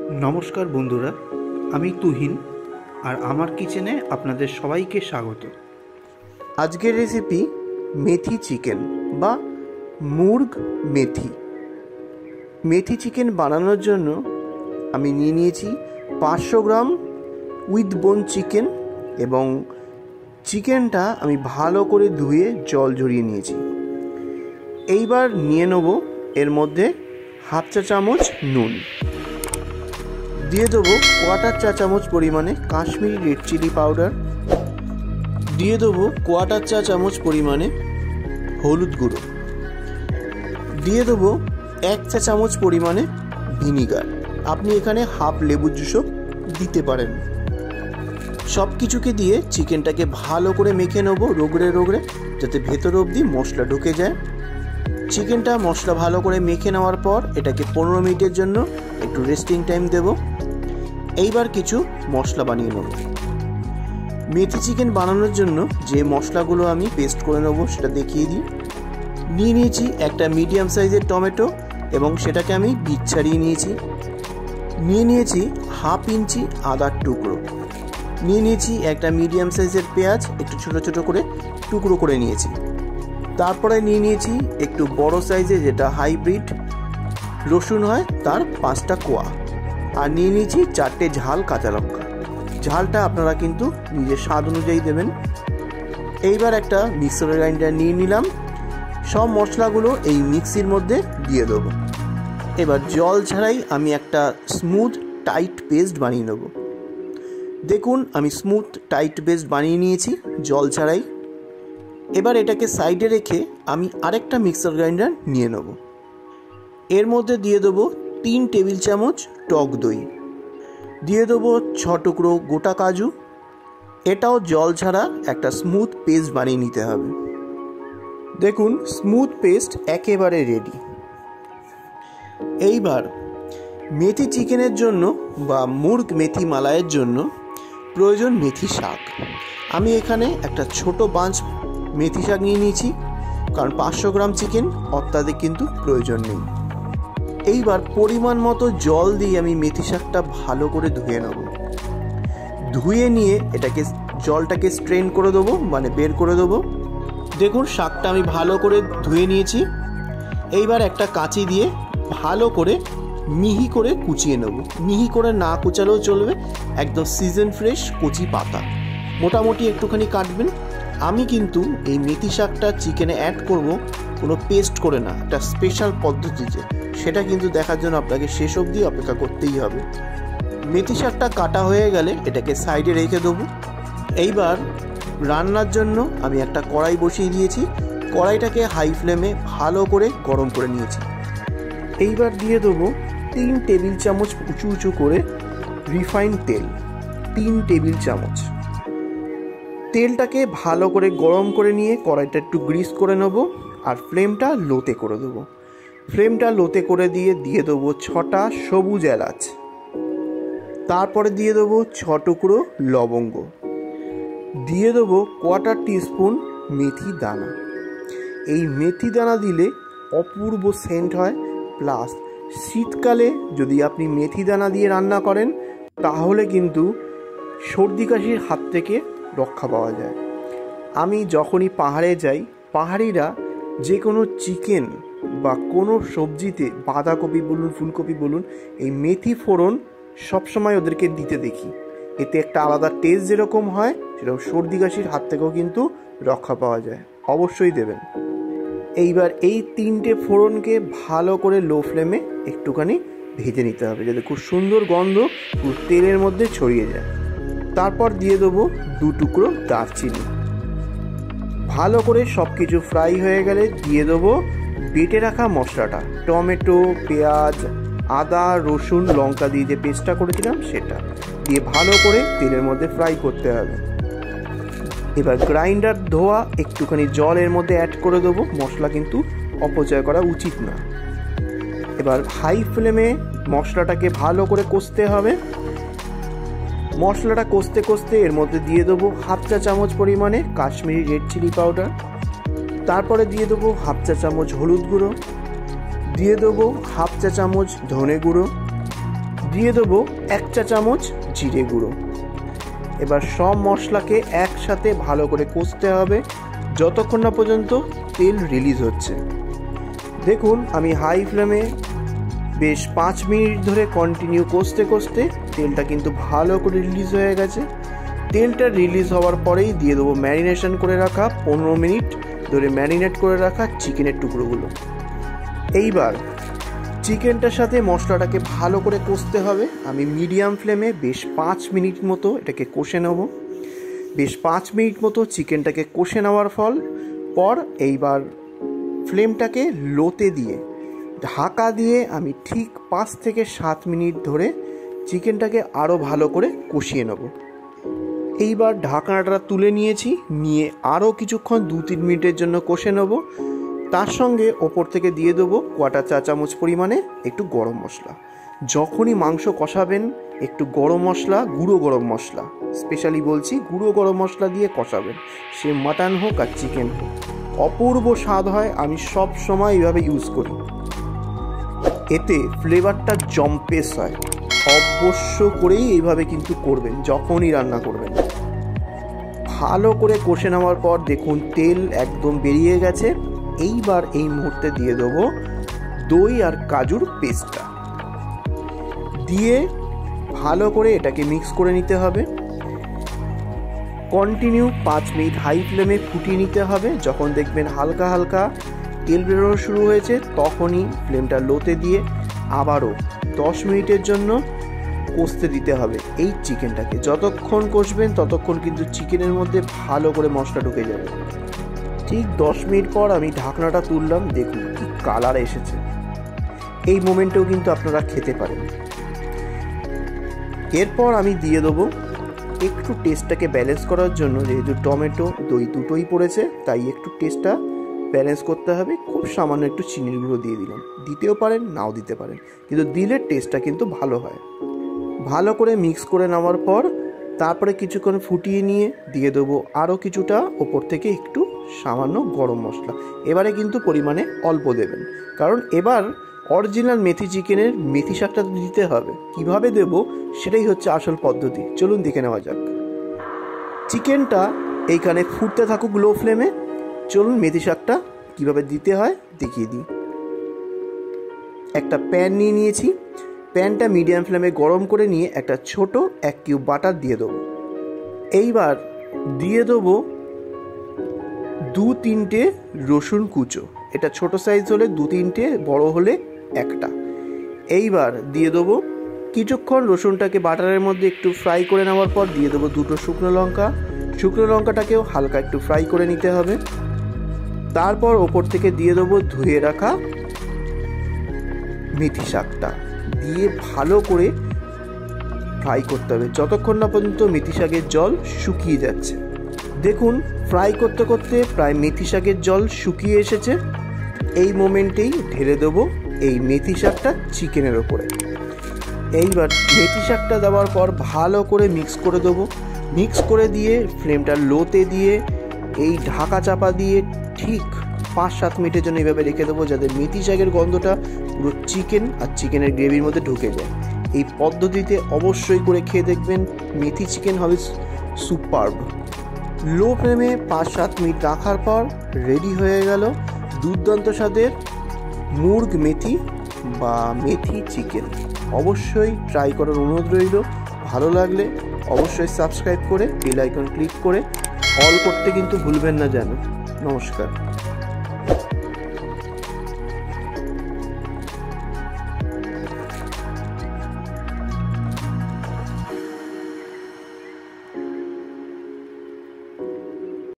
नमस्कार बंधुरा, आमी तुहिन और आमार किचेने आपनादेर सबाइके स्वागत। आजकेर रेसिपि मेथी चिकेन बा मुर्ग मेथी। मेथी चिकेन बानानोर जोन्नो आमी निये नियेछि 500 ग्राम उइथ बोन चिकेन एबं चिकेनटा आमी भालो करे धुए जल झरिये नियेछि। एइबार निये नेब एर मध्य हाफ चा चामच नुन, दिए देव क्वार्टार चा चामच परिमाणे काश्मीरी रेड चिली पाउडार, दिए देव क्वार्टार चा चामच परिमाणे हलुद गुঁড়ো, दिए देव 1 चा चामच परिमाणे ভিনিগার। আপনি এখানে হাফ লেবুর জুসও দিতে পারেন। সবকিছুকে দিয়ে চিকেনটাকে ভালো করে মেখে নেব রগড়ে রগড়ে, যাতে ভেতর অবধি মশলা ঢুকে যায়। চিকেনটা মশলা ভালো করে মেখে নেওয়ার পর এটাকে 15 মিনিটের জন্য একটু রেস্টিং টাইম দেব। এইবার কিছু মশলা বানিয়ে নেব। মেথি চিকেন বানানোর জন্য যে মশলাগুলো আমি পেস্ট করে নেব সেটা দেখিয়ে দিই। নিয়ে নিয়েছি একটা মিডিয়াম সাইজের টমেটো এবং সেটাকে আমি বীজ ছাড়িয়ে নিয়েছি। নিয়ে নিয়েছি হাফ ইঞ্চি আদার টুকরো, নিয়ে নিয়েছি একটা মিডিয়াম সাইজের পেঁয়াজ একটু ছোট ছোট করে টুকরো করে নিয়েছি। তারপরে নিয়ে নিয়েছি একটু বড় সাইজে যেটা হাইব্রিড রসুন হয় তার 5টা কোয়া, আর নিয়ে নিয়েছি 4টে ঝাল কাঁচা লঙ্কা। ঝালটা আপনারা কিন্তু নিজের স্বাদ অনুযায়ী দেবেন। এইবার একটা মিক্সার গ্রাইন্ডার নিয়ে নিলাম, সব মশলাগুলো এই মিক্সির মধ্যে দিয়ে দেবো। এবার জল ছাড়াই আমি একটা স্মুথ টাইট পেস্ট বানিয়ে নেব। দেখুন আমি স্মুথ টাইট পেস্ট বানিয়ে নিয়েছি জল ছাড়াই। এবার এটাকে সাইডে রেখে আমি আরেকটা মিক্সার গ্রাইন্ডার নিয়ে নেব। এর মধ্যে দিয়ে দেবো 3 টেবিল চামচ টক দই, দিয়ে দেবো 6 টুকরো গোটা কাজু। এটাও জল ছাড়া একটা স্মুথ পেস্ট বানিয়ে নিতে হবে। দেখুন স্মুথ পেস্ট একেবারে রেডি। এইবার মেথি চিকেনের জন্য বা মুর্গ মেথি মালাইয়ের জন্য প্রয়োজন মেথি শাক। আমি এখানে একটা ছোট বাঞ্চ মেথি শাক নিয়ে নিয়েছি, কারণ 500 গ্রাম চিকেন অত্যাধিক কিন্তু প্রয়োজন নেই। এইবার পরিমাণ মতো জল দিয়ে আমি মেথি শাকটা ভালো করে ধুয়ে নেব। ধুয়ে নিয়ে এটাকে জলটাকে স্ট্রেন করে দেবো, মানে বের করে দেবো। দেখুন শাকটা আমি ভালো করে ধুয়ে নিয়েছি। এইবার একটা কাঁচি দিয়ে ভালো করে মিহি করে কুচিয়ে নেব। মিহি করে না কুচালেও চলবে, একদম সিজন ফ্রেশ কচি পাতা মোটামুটি একটুখানি কাটবেন। আমি কিন্তু এই মেথি শাকটা চিকেনে অ্যাড করব কোনো পেস্ট করে না, একটা স্পেশাল পদ্ধতিতে। সেটা কিন্তু দেখার জন্য আপনাকে শেষ অবধি অপেক্ষা করতেই হবে। মেথি শাকটা কাটা হয়ে গেলে এটাকে সাইডে রেখে দেবো। এইবার রান্নার জন্য আমি একটা কড়াই বসিয়ে দিয়েছি। কড়াইটাকে হাই ফ্লেমে ভালো করে গরম করে নিয়েছি। এইবার দিয়ে দেবো 3 টেবিল চামচ উঁচু উঁচু করে রিফাইন্ড তেল, 3 টেবিল চামচ। তেলটাকে ভালো করে গরম করে নিয়ে কড়াইটা একটু গ্রিস করে নেব, আর ফ্লেমটা লোতে করে দেবো। ফ্লেমটা লোতে করে দিয়ে দেবো 6টা সবুজ এলাচ। তারপরে দিয়ে দেবো 6 টুকরো লবঙ্গ, দিয়ে দেবো কোয়ার্টার টিস্পুন মেথি দানা। এই মেথি দানা দিলে অপূর্ব সেন্ট হয়, প্লাস শীতকালে যদি আপনি মেথি দানা দিয়ে রান্না করেন তাহলে কিন্তু সর্দি কাশির হাত থেকে রক্ষা পাওয়া যায়। আমি যখনই পাহাড়ে যাই, পাহাড়িরা যে কোনো চিকেন বা কোনো সবজিতে বাঁধাকপি বলুন ফুলকপি বলুন, এই মেথি ফোড়ন সবসময় ওদেরকে দিতে দেখি। এতে একটা আলাদা টেস্ট যেরকম হয়, সেরকম সর্দি কাশির হাত থেকেও কিন্তু রক্ষা পাওয়া যায়। অবশ্যই দেবেন। এইবার এই 3টে ফোড়নকে ভালো করে লো ফ্লেমে একটুখানি ভেজে নিতে হবে, যাতে খুব সুন্দর গন্ধ পুরো তেলের মধ্যে ছড়িয়ে যায়। তারপর দিয়ে দেবো 2 টুকরো দারচিনি। ভালো করে সব কিছু ফ্রাই হয়ে গেলে দিয়ে দেবো বেটে রাখা মশলাটা, টমেটো, পেঁয়াজ, আদা, রসুন, লঙ্কা দিয়ে যে পেস্টটা করেছিলাম সেটা দিয়ে ভালো করে তেলের মধ্যে ফ্রাই করতে হবে। এবার গ্রাইন্ডার ধোয়া একটুখানি জল এর মধ্যে অ্যাড করে দেবো। মশলা কিন্তু অপচয় করা উচিত না। এবার হাই ফ্লেমে মশলাটাকে ভালো করে কষতে হবে। মশলাটা কষতে কষতে এর মধ্যে দিয়ে দেবো হাফ চা চামচ পরিমাণে কাশ্মীরি রেড চিলি পাউডার। তারপরে দিয়ে দেবো হাফ চা চামচ হলুদ গুঁড়ো, দিয়ে দেবো হাফ চা চামচ ধনে গুঁড়ো, দিয়ে দেবো 1 চা চামচ জিরে গুঁড়ো। এবার সব মশলাকে একসাথে ভালো করে কষতে হবে যতক্ষণ না পর্যন্ত তেল রিলিজ হচ্ছে। দেখুন আমি হাই ফ্লেমে বেশ 5 মিনিট ধরে কন্টিনিউ কষতে কষতে তেলটা কিন্তু ভালো করে রিলিজ হয়ে গেছে। তেলটা রিলিজ হওয়ার পরেই দিয়ে দেবো ম্যারিনেশন করে রাখা 15 মিনিট ধরে ম্যারিনেট করে রাখা চিকেনের টুকরোগুলো। এইবার চিকেনটার সাথে মশলাটাকে ভালো করে কষতে হবে। আমি মিডিয়াম ফ্লেমে বেশ 5 মিনিট মতো এটাকে কষে নেব। বেশ 5 মিনিট মতো চিকেনটাকে কষে নেওয়ার পর এইবার ফ্লেমটাকে লোতে দিয়ে ঢাকা দিয়ে আমি ঠিক 5 থেকে 7 মিনিট ধরে চিকেনটাকে আরও ভালো করে কষিয়ে নেব। এইবার ঢাকনাটা তুলে নিয়ে আরও কিছুক্ষণ 2-3 মিনিটের জন্য কষে নেব। তার সঙ্গে ওপর থেকে দিয়ে দেবো 1/4 চা চামচ পরিমাণে একটু গরম মশলা। যখনই মাংস কষাবেন একটু গরম মশলা, গুঁড়ো গরম মশলা, স্পেশালি বলছি গুঁড়ো গরম মশলা দিয়ে কষাবেন, সে মাটন হোক আর চিকেন হোক, অপূর্ব স্বাদ হয়। আমি সব সময় এইভাবে ইউজ করি, এতে ফ্লেভারটা জম্পেস হয়। অবশ্য করেই এইভাবে কিন্তু করবেন যখনই রান্না করবেন। ভালো করে কষে নেওয়ার পর দেখুন তেল একদম বেরিয়ে গেছে। এইবার এই মুহূর্তে দিয়ে দেবো দই আর কাজুর পেস্টটা দিয়ে ভালো করে এটাকে মিক্স করে নিতে হবে। কন্টিনিউ 5 মিনিট হাই ফ্লেমে ফুটিয়ে নিতে হবে। যখন দেখবেন হালকা হালকা তেল বেরোনো শুরু হয়েছে তখনই ফ্লেমটা লোতে দিয়ে আবারও 10 মিনিটের জন্য কষতে দিতে হবে এই চিকেনটাকে। যতক্ষণ কষবেন ততক্ষণ কিন্তু চিকেনের মধ্যে ভালো করে মশলা ঢুকে যাবে। ঠিক 10 মিনিট পর আমি ঢাকনাটা তুললাম, দেখুন কি কালার এসেছে। এই মোমেন্টেও কিন্তু আপনারা খেতে পারেন। এরপর আমি দিয়ে দেবো একটু টেস্টটাকে ব্যালেন্স করার জন্য, যেহেতু টমেটো দই দুটোই পড়েছে তাই একটু টেস্টটা ব্যালেন্স করতে হবে, খুব সামান্য একটু চিনির গুঁড়ো দিয়ে দিলাম। দিতেও পারেন নাও দিতে পারেন, কিন্তু দিলে টেস্টটা কিন্তু ভালো হয়। ভালো করে মিক্স করে নেওয়ার পর তারপরে কিছুক্ষণ ফুটিয়ে নিয়ে দিয়ে দেবো আরও কিছুটা ওপর থেকে একটু সামান্য গরম মশলা। এবারে কিন্তু পরিমাণে অল্প দেবেন, কারণ এবার অরিজিনাল মেথি চিকেনের মেথি শাকটা দিতে হবে। কিভাবে দেব সেটাই হচ্ছে আসল পদ্ধতি, চলুন দেখে নেওয়া যাক। চিকেনটা এইখানে ফুটতে থাকুক লো ফ্লেমে। চলুন মেথি শাকটা কীভাবে দিতে হয় দেখিয়ে দিই। একটা প্যান নিয়েছি, প্যানটা মিডিয়াম ফ্লেমে গরম করে নিয়ে একটা ছোট 1 কিউব বাটার দিয়ে দেবো। এইবার দিয়ে দেবো 2-3টে রসুন কুচো, এটা ছোট সাইজ হলে 2-3টে, বড় হলে একটা। এইবার দিয়ে দেবো কিছুক্ষণ রসুনটাকে বাটারের মধ্যে একটু ফ্রাই করে নেওয়ার পর দিয়ে দেবো 2টো শুকনো লঙ্কা। শুকনো লঙ্কাটাকেও হালকা একটু ফ্রাই করে নিতে হবে। তারপর ওপর থেকে দিয়ে দেবো ধুয়ে রাখা মেথি শাকটা দিয়ে ভালো করে ফ্রাই করতে হবে যতক্ষণ না পর্যন্ত মেথি শাকের জল শুকিয়ে যাচ্ছে। দেখুন ফ্রাই করতে করতে প্রায় মেথি শাকের জল শুকিয়ে এসেছে। এই মোমেন্টেই ঢেলে দেবো এই মেথি শাকটা চিকেনের ওপরে। এইবার মেথি শাকটা দেওয়ার পর ভালো করে মিক্স করে দেবো। মিক্স করে দিয়ে ফ্লেমটা লোতে দিয়ে এই ঢাকা চাপা দিয়ে ঠিক 5-7 মিনিটের জন্য এইভাবে রেখে দেবো, যাতে মেথি শাকের গন্ধটা পুরো চিকেন আর চিকেনের গ্রেভির মধ্যে ঢুকে যায়। এই পদ্ধতিতে অবশ্যই করে খেয়ে দেখবেন, মেথি চিকেন হবে সুপারব। লো ফ্লেমে 5-7 মিনিট রাখার পর রেডি হয়ে গেল দুর্দান্ত স্বাদের মুর্গ মেথি বা মেথি চিকেন। অবশ্যই ট্রাই করার অনুরোধ রইল। ভালো লাগলে অবশ্যই সাবস্ক্রাইব করে বেল আইকন ক্লিক করে অল করতে কিন্তু ভুলবেন না যেন। নমস্কার।